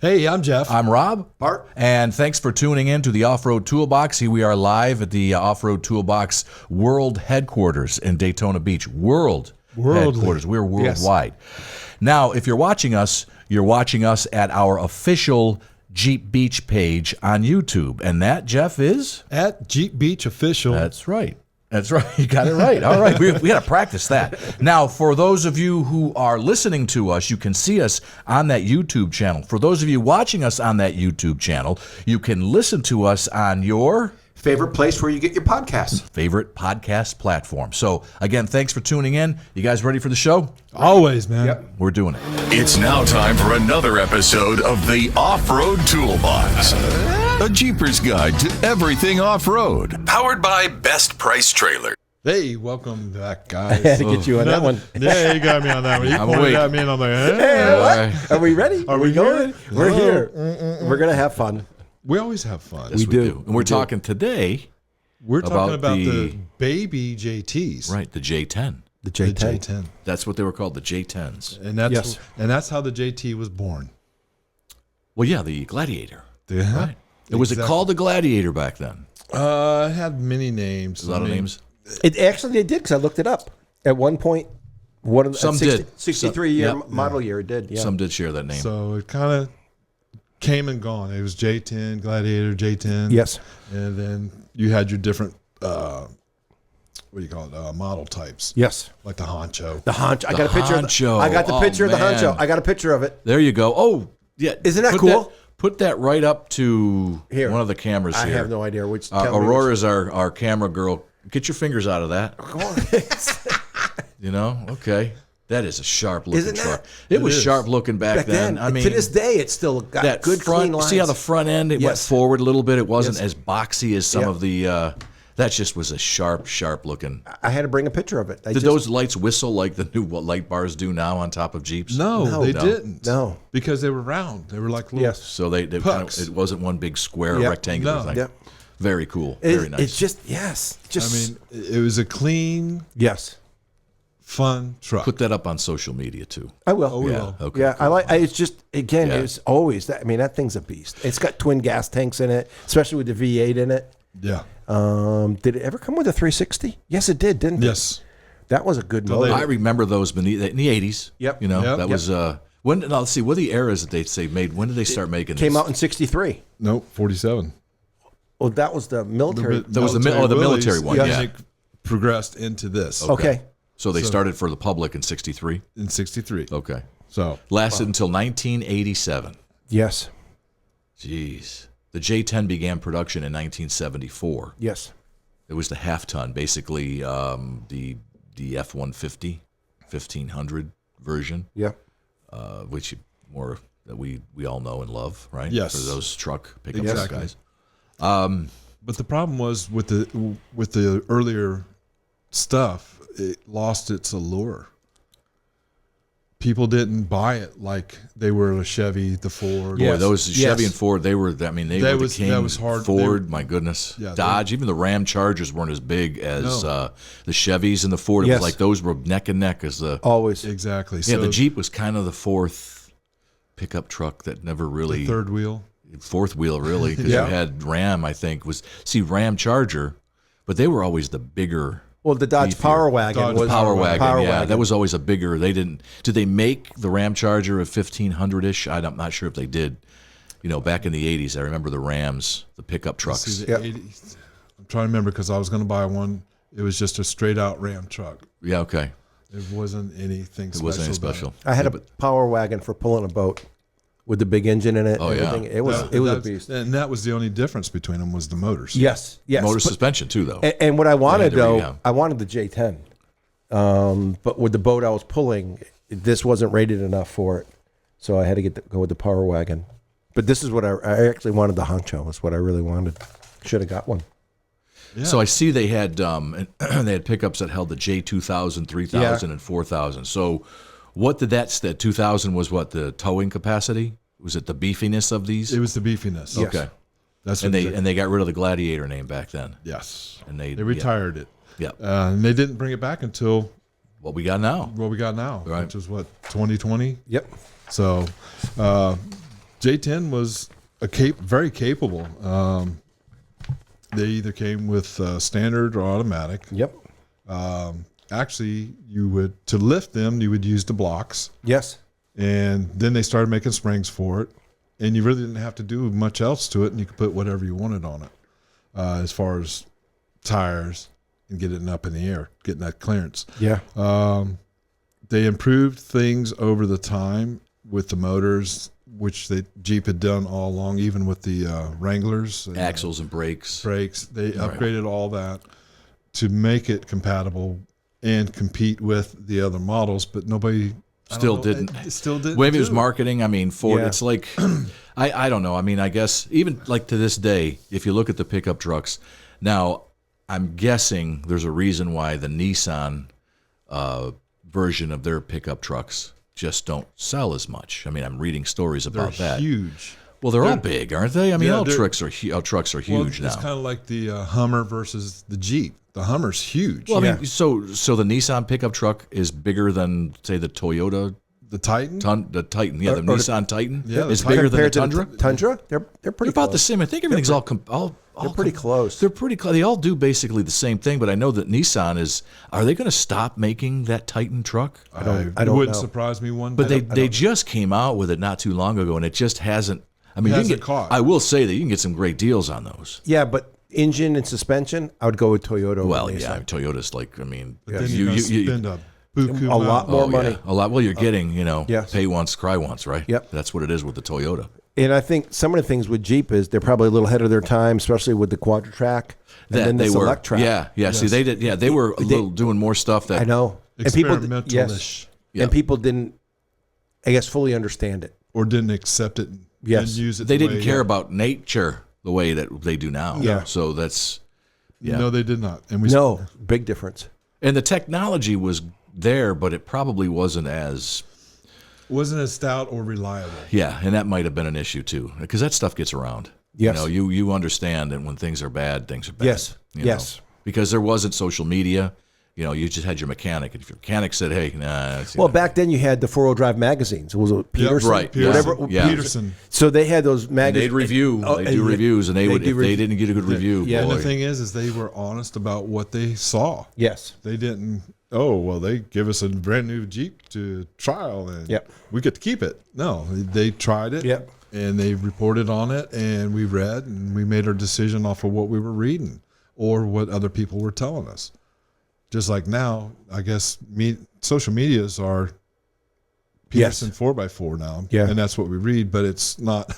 Hey, I'm Jeff. I'm Rob. Bart. And thanks for tuning in to the Off-Road Toolbox. Here we are live at the Off-Road Toolbox World Headquarters in Daytona Beach. World Headquarters. We're worldwide. Yes. Now, if you're watching us at our official Jeep Beach page on YouTube. And that, Jeff, is? At Jeep Beach Official. That's right. That's right. You got it right. All right. We got to practice that. Now, for those of you who are listening to us, you can see us on that YouTube channel. For those of you watching us on that YouTube channel, you can listen to us on your favorite place where you get your podcasts. Favorite podcast platform. So, again, thanks for tuning in. You guys ready for the show? Always, man. Yep. We're doing it. It's now time for another episode of the Off-Road Toolbox. A Jeepers guide to everything off-road. Powered by Best Price Trailer. Hey, welcome back, guys. I had to get you on that one. Yeah, you got me on that one. You pointed at me and I'm like, Hey, what? Are we ready? Are we going? here? We're No. here. We're going to have fun. We always have fun. Yes, we do. And we're talking today. We're talking about the the baby JTs. Right, the J10. The The J10. J10. That's what they were called, the J10s. And that's Yes. and that's how the JT was born. Well, yeah, the Gladiator. Yeah. Right. Was it called the Gladiator back then? It had many names. A lot of names. It actually they did because I looked it up. At one point, one of the Some did. 63-year Some- model year it did. Yeah. Some did share that name. So it kind of came and gone. It was J10, Gladiator, J10. Yes. And then you had your different, what do you call it, model types. Yes. Like the Honcho. The honcho. I got a picture. honcho. I got the Oh, picture of the man. honcho. I got a picture of it. There you go. Oh, yeah. Isn't that Put cool? Put that right up to Here. one of the cameras I here. have no idea which. tell me which- Aurora's our camera girl. Get your fingers out of that. Come on. You know? Okay. That is a sharp looking Isn't that- truck. It was is. sharp looking back then. I mean, to this day, it's still got that good, front, clean lines. see how the front end went Yes. forward a little bit? It wasn't Yes. as boxy as some Yeah. of the that just was a sharp looking. I had to bring a picture of it. Did those lights whistle like the new light bars do now on top of Jeeps? No, they didn't. No. Because they were round. They were like little. Yes. So they kind Pucks. of, it wasn't one big square Yep. rectangular No. thing. Yep. Very cool. Very nice. It's just yes. Just I mean, it was a clean, yes. fun truck. Put that up on social media too. I will. Oh, we Yeah. will. Okay. Yeah, I like. It's just again, Yeah. it's always that. I mean, that thing's a beast. It's got twin gas tanks in it, especially with the V8 in it. Yeah. Did it ever come with a 360? Yes, it did, didn't it? Yes. That was a good So motor. I remember those in the 80s. Yep. You know, Yep. that was when. Now, let's see. What are the eras that they say made? When did they start making? Came these? out in '63. Nope, 47. Well, that was the military. That was the military one, and yeah. then it progressed into this Okay. So they started for the public in '63. in 63. Okay. So Lasted until 1987. Yes. Jeez. The J10 began production in 1974. Yes. It was the half ton, basically the F-150, 1500 version, Yeah. which more that we all know and love, right? Yes. For those truck pickup Exactly. guys. but the problem was with the earlier stuff, it lost its allure. People didn't buy it like they were a Chevy, the Ford. Boy, those Chevy Yes. and Ford, they were. I mean, they That were was- the king. that was hard. Ford, They- my goodness. Yeah, Dodge, even the Ram Chargers weren't as big as No. the Chevys and the Ford. It Yes. was like those were neck and neck as the. Always. Exactly. Yeah, So the Jeep was kind of the fourth pickup truck that never really third wheel. fourth wheel really because Yeah. you had Ram. I think was Ram Charger, but they were always the bigger. Well, the Dodge Beefier. Power Wagon Dodge was Power wagon, Power yeah, Wagon. that was always a bigger. They didn't. Did they make the Ram Charger of 1500-ish? I'm not sure if they did. You know, back in the 80s, I remember the Rams, the pickup trucks. See, the Yep. 80s. I'm trying to remember because I was going to buy one. It was just a straight out Ram truck. Yeah, okay. It wasn't anything It special. wasn't any about it. special. I had Yeah, a but Power Wagon for pulling a boat with the big engine in it. Oh, and yeah. everything. It was That- it was a that's- beast. And that was the only difference between them was the motors. Yes. Yes. motor But- suspension too, though. and what I wanted there you though, go. I wanted the J10. But with the boat I was pulling, this wasn't rated enough for it, so I had to go with the Power Wagon. But this is what I actually wanted. The Honcho is what I really wanted. Should have got one. Yeah. So I see they had they had pickups that held the J2000, 3000, and 4000. So what did that 2000 was what the towing capacity? Was it the beefiness of these? It was the beefiness. Yes. Okay. That's And what they got rid of the Gladiator name back then. yes. And they retired it. Yeah. And they didn't bring it back until What we got now. what we got now, Right. which is what, 2020? Yep. So J10 was very capable. They either came with standard or automatic. Yep. Actually, to lift them, you would use the blocks. Yes. And then they started making springs for it. And you really didn't have to do much else to it, and you could put whatever you wanted on it as far as tires and get it up in the air, getting that clearance. Yeah. They improved things over the time with the motors, which Jeep had done all along, even with the Wranglers. And axles and brakes. They upgraded all that to make it compatible and compete with the other models, but nobody... Still didn't. Maybe it was marketing. I mean, Ford, it's like, I don't know. I mean, I guess even like to this day, if you look at the pickup trucks, now I'm guessing there's a reason why the Nissan version of their pickup trucks just don't sell as much. I mean, I'm reading stories about that. They're huge. Well, they're all big, aren't they? I mean, all trucks are huge now. It's kind of like the Hummer versus the Jeep. The Hummer's huge. Well, I mean, so the Nissan pickup truck is bigger than, say, the Toyota. The Titan? The Titan, yeah, the Nissan Titan is Titan. bigger than the Tundra? Tundra? They're pretty about close. the same. I think everything's all they're pretty close. They're pretty close. They all do basically the same thing, but I know that Nissan are they going to stop making that Titan truck? I don't wouldn't surprise me one bit. But they just came out with it not too long ago, and it just hasn't. I mean, caught. I will say that you can get some great deals on those. Yeah, but engine and suspension, I would go with Toyota. Well, yeah, Toyota's like, I mean, then you spend a buku a lot more money. Yeah, a lot. Well, you're getting, yes. pay once, cry once, right? Yep. That's what it is with the Toyota. And I think some of the things with Jeep is they're probably a little ahead of their time, especially with the Quadra-Track and then the Select Track. Yeah. Yes. See, they did. Yeah, they were doing more stuff that I know. Experimental-ish. And people didn't, I guess, fully understand it or didn't accept it. Yes. And use it. They didn't care about nature the way that they do now. Yeah. So that's. Yeah. No, they did not. And big difference. And the technology was there, but it probably wasn't as stout or reliable. Yeah, and that might have been an issue too, because that stuff gets around. Yes. You understand that when things are bad, things are bad. Yes. Yes. Because there wasn't social media. You just had your mechanic. And if your mechanic said, "Hey, nah," well, back then you had the 4-wheel drive magazines. It was Peterson, right? Peterson. So they had those magazines. They'd review. They do reviews, and if they didn't get a good review. Yeah. And the thing is they were honest about what they saw. Yes. They didn't. Oh well, they give us a brand new Jeep to trial, and we get to keep it. No, they tried it. Yep. And they reported on it, and we read, and we made our decision off of what we were reading or what other people were telling us. Just like now, I guess social medias are Peterson 4x4 now, and that's what we read. But it's not.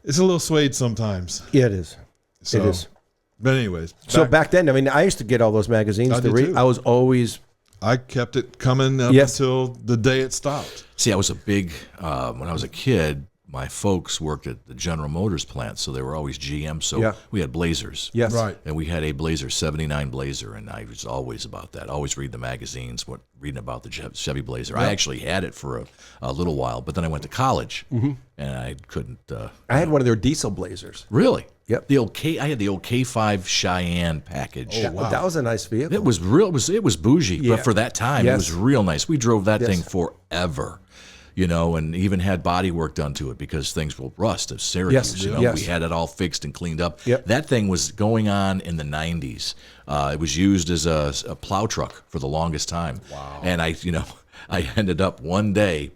It's a little swayed sometimes. Yeah, it is. So, it is. But anyways, back then, I mean, I used to get all those magazines to read. Too. I was always. I kept it coming up until the day it stopped. See, I was a big when I was a kid. My folks worked at the General Motors plant, so they were always GM. So we had Blazers. Yes. Right. And we had a Blazer, 79 Blazer, and I was always about that. Always read the magazines, reading about the Chevy Blazer. I actually had it for a little while, but then I went to college, and I couldn't. I had one of their diesel Blazers. Really? Yep. I had the old K5 Cheyenne package. Oh, wow. That was a nice vehicle. It was real. It was bougie, but for that time, it was real nice. We drove that thing forever. And even had body work done to it because things will rust at Syracuse. We had it all fixed and cleaned up. Yep. That thing was going on in the 90s. It was used as a plow truck for the longest time. Wow. And I ended up one day,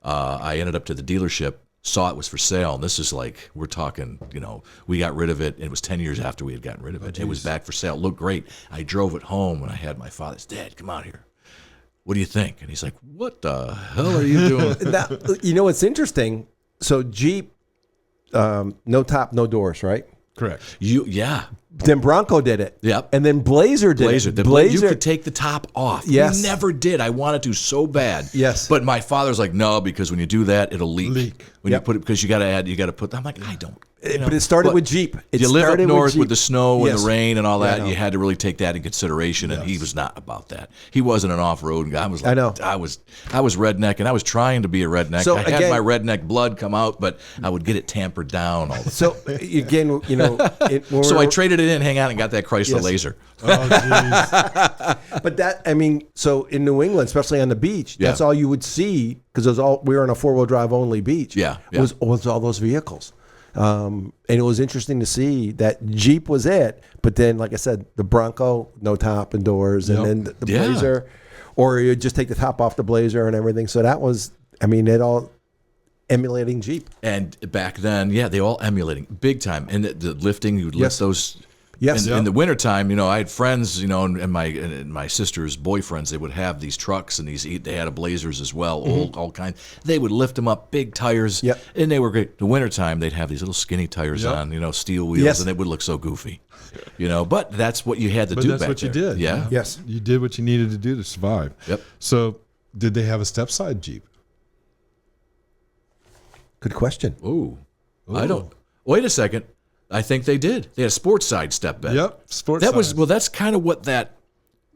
I ended up to the dealership, saw it was for sale. And this is like, we're talking, we got rid of it. And it was 10 years after we had gotten rid of it. It was back for sale. It looked great. I drove it home and I had my father's, "Dad, come out here. What do you think?" And he's like, "What the hell are you doing?" What's interesting? So Jeep, no top, no doors, right? Correct. Then Bronco did it. Yep. And then Blazer did it. You could take the top off. Yes. We never did. I wanted to so bad. Yes. But my father's like, "No, because when you do that, it'll leak. When you put it, because you got to put. I'm like, I don't. But it started with Jeep. You live up north with the snow and Yes. the rain and all that. Yeah, You had to really take that in consideration, and he was not about that. He wasn't an off-road guy. I was like, I was redneck, and I was trying to be a redneck. So, I had my redneck blood come out, but I would get it tampered down all the time. So again, So I traded traded in, hang on, and got that Chrysler Yes. Laser. Oh, jeez. But that, I mean, so in New England, especially on the beach, Yeah. that's all you would see because we were on a 4-wheel drive only beach. Yeah, yeah. Was all those vehicles. And it was interesting to see that Jeep was it, but then, like I said, the Bronco, no top and doors, and then the Yeah. Blazer, or you just take the top off the Blazer and everything. So that was, I mean, it all emulating Jeep. And back then, yeah, they all emulating big time. And the lifting, you would lift Yes. those. Yes. In the wintertime, I had friends, and my sister's boyfriends, they would have these trucks and they had a Blazers as well, all kinds. They would lift them up, big tires, Yep. and they were great. The wintertime, they'd have these little skinny tires on, steel wheels, Yes. and it would look so goofy, But that's what you had to But do that's back what you there. did. Yeah. Yes. You did what you needed to do to survive. Yep. So, did they have a step-side Jeep? Good question. Ooh. I don't. Wait a second. I think they did. They had a sports side step bed. Yep, sports That was side. well. That's kind of what that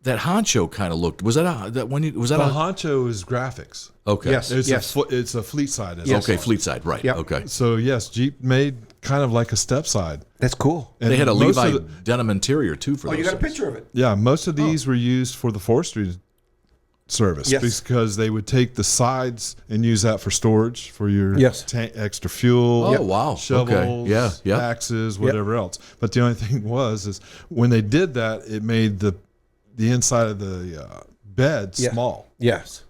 honcho kind of looked. Was that when you was that The a honcho is graphics. okay? Yes. It's a fleet side. As Okay, well. fleet side, right? Yep. Okay. So yes, Jeep made kind of like a step side. That's cool. And They had a most Levi of the- denim interior too for those. things. of it. Yeah, most of these were used for the forestry service Yes. because they would take the sides and use that for storage for your Yes. extra fuel. Oh, wow. Shovels, Okay. Yeah, yeah. axes, whatever else. But the only thing is when they did that, it made the inside of the bed Yeah. small, Yes.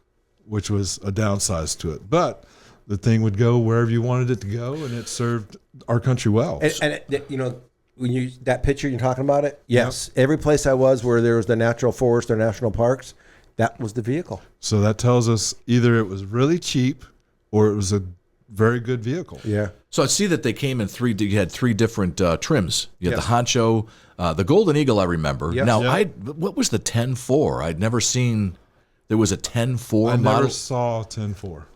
which was a downside to it. But the thing would go wherever you wanted it to go, and it served our country well. And when that picture you're talking about it, yes, every place I was where there was the natural forest or national parks, that was the vehicle. So that tells us either it was really cheap or it was a very good vehicle. Yeah. So I see that they came in three. You had three different trims. You had Yes. the honcho, the Golden Eagle. I remember. Yes. Now, Yeah. what was the 10-4? I'd never seen. There was a 10-4 I model. never saw 10-4.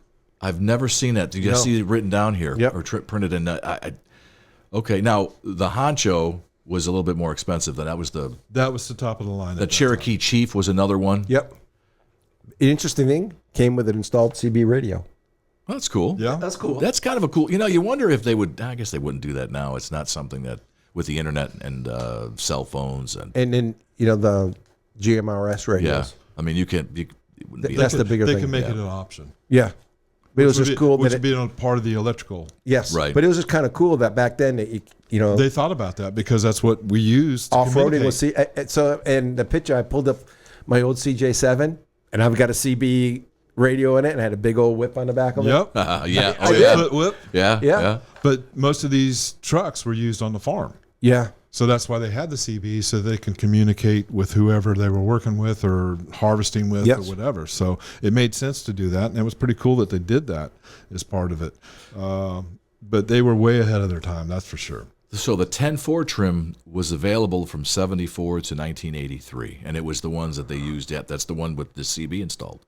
I've never seen that. Did you No. see it written down here Yep. or printed in? Okay, now the honcho was a little bit more expensive. Than that was the the top of the line. the Cherokee Chief was another one. Yep. Interesting thing, came with an installed CB radio. Well, that's cool. Yeah. That's cool. That's kind of a cool. You wonder if they would. I guess they wouldn't do that now. It's not something that with the internet and cell phones and And then, the GMRS yeah. radios. I mean, you can't. It wouldn't be That's that- the bigger They thing. can make yeah. it an option. Yeah. But it was Which just would be- cool Which that would be a part of the electrical. yes. Right. But it was just kind of cool that back then that They thought about that because that's what we used. To off-roading was communicate. so in the picture I pulled up my old CJ7 and I've got a CB radio in it and I had a big old whip on the back of it. Yep. yeah. I Oh did. yeah. Split whip. Yeah. Yeah. Yeah. But most of these trucks were used on the farm. Yeah. So that's why they had the CB so they can communicate with whoever they were working with or harvesting with Yes. or whatever. So it made sense to do that. And it was pretty cool that they did that as part of it. But they were way ahead of their time, that's for sure. So the 10-4 trim was available from 74 to 1983, and it was the ones that they used. Yeah, that's the one with the CB installed.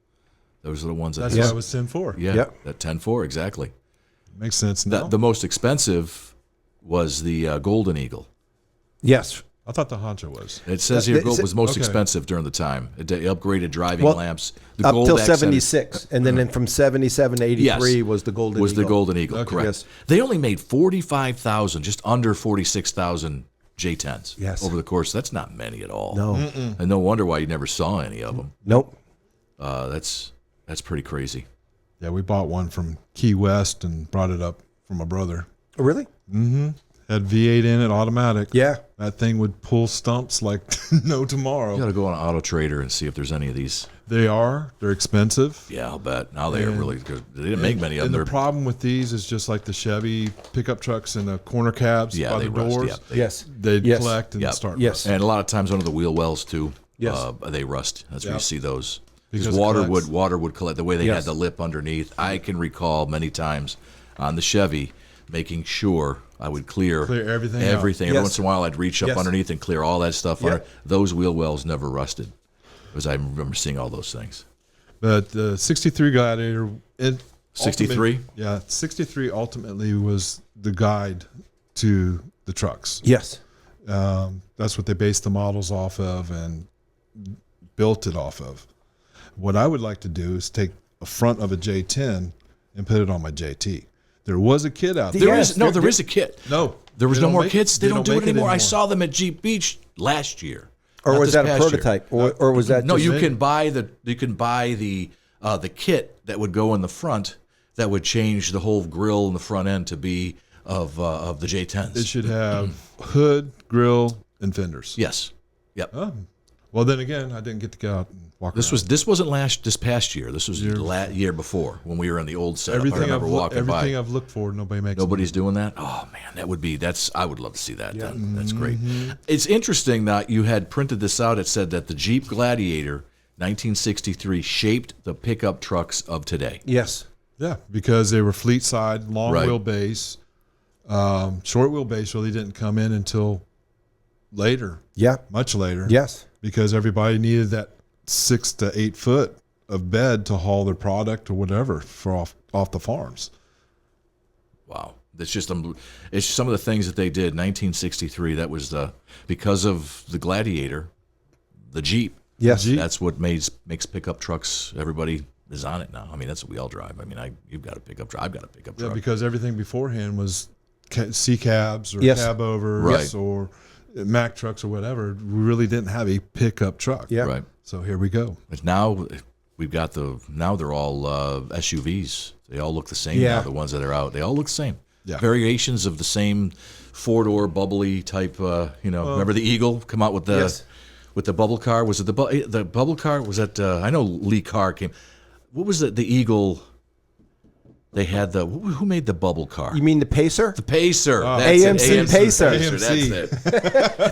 Those are the ones that. That's they- why it was 10-4. Yeah. Yep. That 10-4 exactly. Makes sense now. The most expensive was the Golden Eagle. Yes. I thought the Honcho was. It says here Is Gold it- was most okay. expensive during the time. It upgraded driving Well, lamps. The up Gold till accent 76 and then from 77 to 83 Yes. was the Golden was Eagle. the Golden Eagle. Okay. Correct. Yes. They only made 45,000, just under 46,000 J10s. Yes. Over the course, that's not many at all. No. And no wonder why you never saw any of them. Nope. That's pretty crazy. Yeah, we bought one from Key West and brought it up for my brother. Oh, really? Had V8 in it, automatic. Yeah. That thing would pull stumps like no tomorrow. You got to go on Auto Trader and see if there's any of these. They're expensive. Yeah, I'll bet. Now they are really good. They didn't make many of And them. the problem with these is just like the Chevy pickup trucks and the corner cabs Yeah, by they the rust. doors. Yeah, they- Yes. They'd Yes. collect and Yep. start Yes. rusting. And a lot of times under the wheel wells too. Yes. They rust. That's where you Yep. see those. Because Because it water collects. would collect the way they Yes. had the lip underneath. I can recall many times on the Chevy making sure I would clear everything out. Everything. Every Yes. once in a while, I'd reach up Yes. underneath and clear all that stuff. Yeah. Under. Those wheel wells never rusted, because I remember seeing all those things. But the 63 Gladiator, 63? Yeah, 63 ultimately was the guide to the trucks. Yes. That's what they based the models off of and built it off of. What I would like to do is take a front of a J10 and put it on my JT. There was a kit out there. There is a kit. No. There was They no don't more make- kits. They don't do make it anymore. I saw them at Jeep Beach last year. Or Not was this that a past year. prototype? Or was that No, just you can buy the kit that would go in the front that would change the whole grill in the front end to be of the J10s. It should have hood, grill, and fenders. Yes. Yep. Oh. Well, then again, I didn't get to go out and walk This wasn't this past year. This was the year before when we were in the old setup. I remember walking by. Everything I've looked for, nobody makes. Nobody's doing that. Oh man, I would love to see that. Yeah. That's great. It's interesting that you had printed this out. It said that the Jeep Gladiator 1963 shaped the pickup trucks of today. Yes. Yeah, because they were fleet side, long Right. wheelbase. Short wheelbase really didn't come in until later. Yeah. Much later. Yes. Because everybody needed that 6 to 8 foot of bed to haul their product or whatever for off the farms. Wow. It's just it's some of the things that they did. 1963. That was because of the Gladiator, the Jeep. Yes. That's what makes pickup trucks. Everybody is on it now. I mean, that's what we all drive. I mean, you've got a pickup truck. I've got a pickup truck. Yeah, because everything beforehand was C cabs or Yes. cab overs Right. or Mack trucks or whatever. We really didn't have a pickup truck. Yeah. Right. So here we go. But now we've got now they're all SUVs. They all look the same Yeah. now. The ones that are out, they all look the same. Yeah. Variations of the same 4-door bubbly type. Remember the Eagle come out with the Yes. with the bubble car? Was it the bubble car? Was that I know Lee Carr came. What was the Eagle? They had who made the bubble car? You mean the Pacer? The Pacer. That's AMC it. Pacer. AMC. That's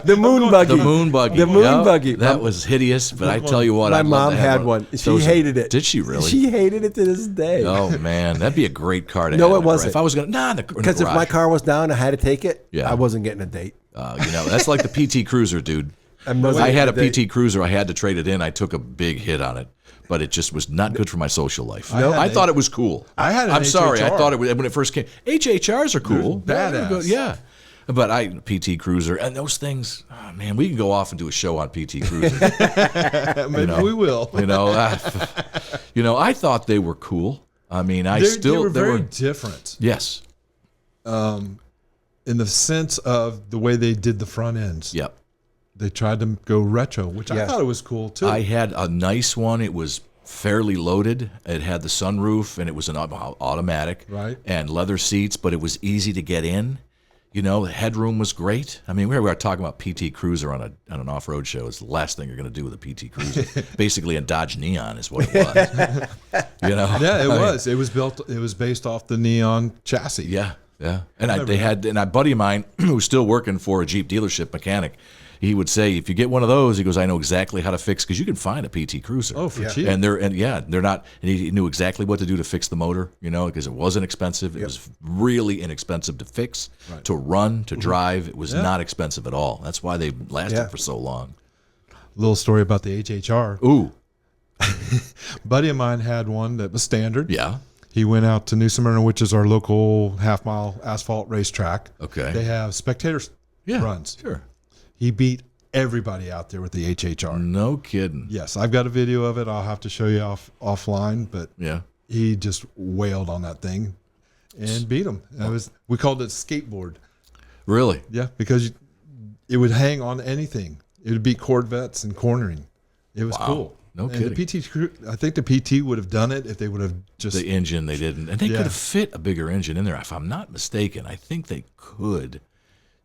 it. The moon buggy. The moon buggy. The moon Yep. buggy. That was hideous, but I tell you what, My I'd love mom to have had one. She Those are- hated it. Did she really? She hated it to this day. Oh man, that'd be a great car to No, have. it wasn't. If I was gonna, Because if my car was down, I had to take it. Yeah. I wasn't getting a date. that's like the PT Cruiser, dude. I wasn't I had a getting PT Cruiser. I had to trade it in. I took a big hit on it, but it just was not good for my social life. I thought it was cool. I had an I'm sorry. I HHR. thought it was when it first came. HHRs are cool. They're Yeah, badass. Yeah. But PT Cruiser and those things, oh, man, we can go off and do a show on PT Cruiser. Maybe we will. I thought they were cool. I mean, They were very different yes. in the sense of the way they did the front ends. Yep. They tried to go retro, which I Yeah. thought it was cool too. I had a nice one. It was fairly loaded. It had the sunroof, and it was an automatic, Right. and leather seats, but it was easy to get in. The headroom was great. I mean, we were talking about PT Cruiser on an off-road show. It's the last thing you're going to do with a PT Cruiser. Basically, a Dodge Neon is what it was. Yeah, it was. It was built. It was based off the Neon chassis. Yeah, yeah. And a buddy of mine who was still working for a Jeep dealership mechanic. He would say, if you get one of those, he goes, I know exactly how to fix, because you can find a PT Cruiser. Oh, for cheap. And they're not. And he knew exactly what to do to fix the motor, because it wasn't expensive. It was really inexpensive to fix, to run, to drive. It was not expensive at all. That's why they lasted for so long. Little story about the HHR. Ooh, Buddy of mine had one that was standard. yeah. He went out to New Smyrna, which is our local half-mile asphalt racetrack. Okay. They have spectator runs. Sure. He beat everybody out there with the HHR. No kidding. Yes, I've got a video of it. I'll have to show you offline, but Yeah. he just wailed on that thing and beat him. We called it skateboard. Really? Yeah, because it would hang on anything. It would beat Corvettes and cornering. It was cool. No and kidding. I think the PT would have done it if they would have just. The engine, they didn't. And they Yeah. could have fit a bigger engine in there. If I'm not mistaken, I think they could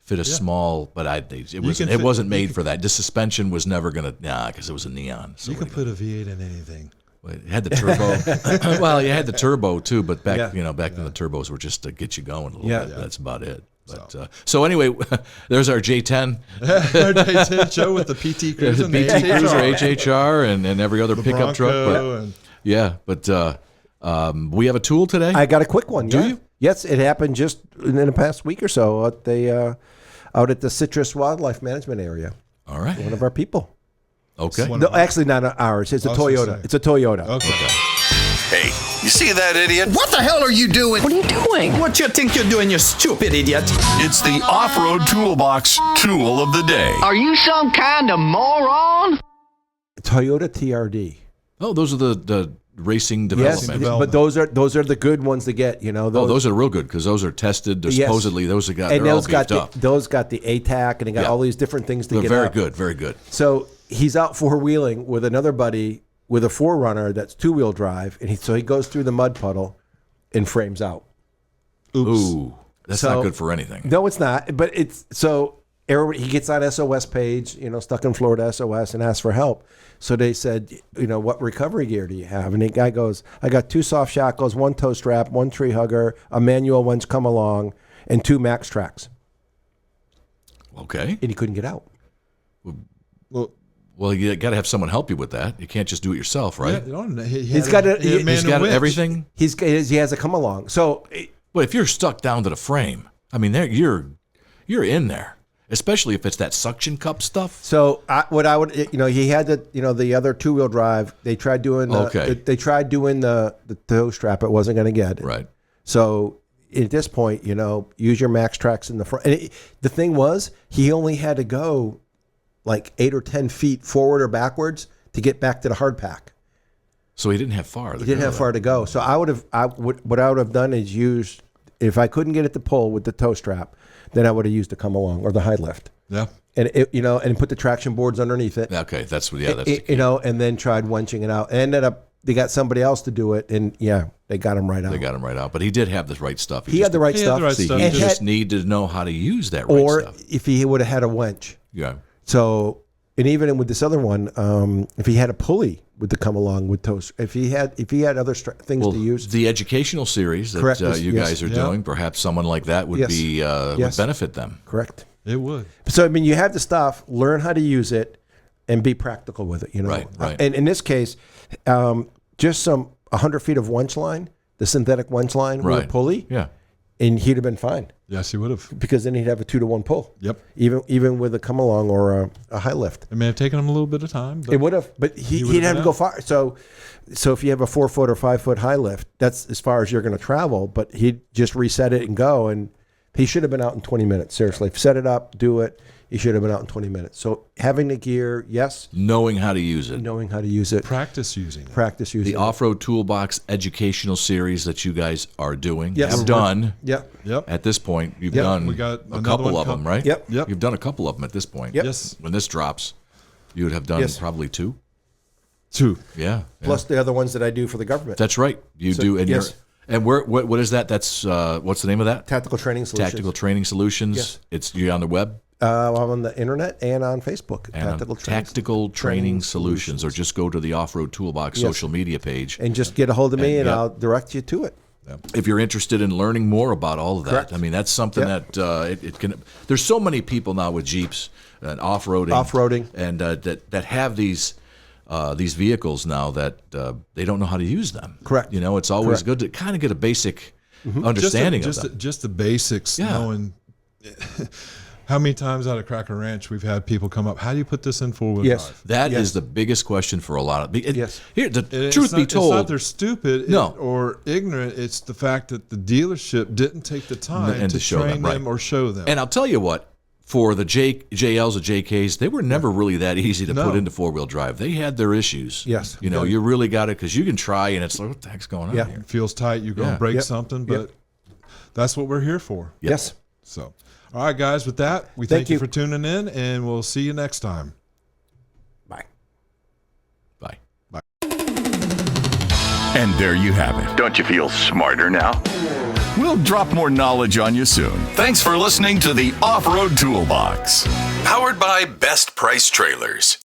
fit a small, but it wasn't made for that. The suspension was never going to, because it was a Neon. So you can put a V8 in anything. it had the turbo. Well, you had the turbo too, but back Yeah. back then the turbos were just to get you going a little Yeah. bit. That's about it. But, so anyway, there's our J10. Our J10 show with the PT There's Cruiser a and the PT Cruiser, HHR. HHR, and every other pickup truck. Bronco But we have a tool today. I got a quick one. Do yeah. you? Yes, it happened just in the past week or so out at the Citrus Wildlife Management area. All right. One of our people. Okay. One No, actually not ours. It's a I was gonna Toyota. say. It's a Toyota. Okay. Hey, you see that idiot? What the hell are you doing? What are you doing? What you think you're doing, you stupid idiot? It's the Off-Road Toolbox Tool of the Day. Are you some kind of moron? Toyota TRD. Oh, those are the racing Yes, development. but those are the good ones to get. Those are real good because those are tested. They're supposedly those are and they're all those got beefed up. those got the ATAC and they got all these different things to They're get very up. good, very good. So he's out four-wheeling with another buddy with a 4Runner that's two-wheel drive, and he goes through the mud puddle and frames out. Ooh, that's not good for anything. No, it's not. But it's so everybody, he gets on SOS page, Stuck in Florida SOS, and asks for help. So they said, what recovery gear do you have? And the guy goes, I got 2 soft shackles, 1 toe strap, 1 tree hugger, a manual winch come along, and 2 max tracks. Okay. And he couldn't get out. Well, you got to have someone help you with that. You can't just do it yourself, right? Yeah, he's got everything. He has a come along. So, but if you're stuck down to the frame, I mean, you're in there. Especially if it's that suction cup stuff. So he had the other 2-wheel drive. They tried doing the toe strap. It wasn't going to get it. Right. So at this point, use your max tracks in the front. And the thing was, he only had to go like 8 or 10 feet forward or backwards to get back to the hard pack. So he didn't have far. He didn't have far to go. So what I would have done is used, if I couldn't get it to pull with the toe strap, then I would have used the come along or the high lift. Yeah. And and put the traction boards underneath it. Okay, that's the and then tried wenching it out. And ended up they got somebody else to do it, and they got him right out. They got him right out, but he did have the right stuff. He had the right stuff. He just needed to know how to use that right or stuff. If he would have had a winch. Yeah. So, and even with this other one, if he had a pulley with the come along with toast, if he had other things to use, the educational series that you guys are doing, perhaps someone like that would be would benefit them. Correct. It would. So I mean, you have the stuff, learn how to use it, and be practical with it. Right. And in this case, just 100 feet of winch line, the synthetic winch line with a pulley. Yeah. And he'd have been fine. Yes, he would have. Because then he'd have a 2-to-1 pull. Yep. Even with a come along or a high lift. It may have taken him a little bit of time. But it would have, but he'd have to go far. So if you have a 4-foot or 5-foot high lift, that's as far as you're going to travel. But he'd just reset it and go, and he should have been out in 20 minutes. Seriously, set it up, do it. He should have been out in 20 minutes. So having the gear, yes. Knowing how to use it. Practice using it. The Off-Road Toolbox educational series that you guys are doing. Yes. Have done. Yep. At this point, you've done we got a couple of them, right? Yep. You've done a couple of them at this point. Yep. Yes. When this drops, you would have done probably 2. 2. Yeah. Plus the other ones that I do for the government. That's right. You do. And yes. And what is that? That's what's the name of that? Tactical Training Solutions. Tactical Training Solutions. Yes. You're on the web? I'm on the internet and on Facebook. Tactical Training Solutions. Or just go to the Off-Road Toolbox social media page. And just get a hold of me and I'll direct you to it. If you're interested in learning more about all of that, Correct. I mean, that's something that it can. There's so many people now with Jeeps and off-roading, and that have these vehicles now that they don't know how to use them. Correct. It's always good to kind of get a basic understanding of them. Just the basics, knowing. How many times out of Cracker Ranch we've had people come up, how do you put this in four-wheel drive? That is the biggest question for a lot of people. Yes. Here, truth be told, it's not they're stupid or ignorant. It's the fact that the dealership didn't take the time to train them or show them. And I'll tell you what, for the JLs or JKs, they were never really that easy to put into four-wheel drive. They had their issues. Yes. You really got it because you can try and it's like, what the heck's going on here? It feels tight. You're going to break something, but that's what we're here for. Yep. Yes. So, all right, guys, with that, we thank you for tuning in, and we'll see you next time. Bye. Bye. Bye. And there you have it. Don't you feel smarter now? We'll drop more knowledge on you soon. Thanks for listening to the Off-Road Toolbox. Powered by Best Price Trailers.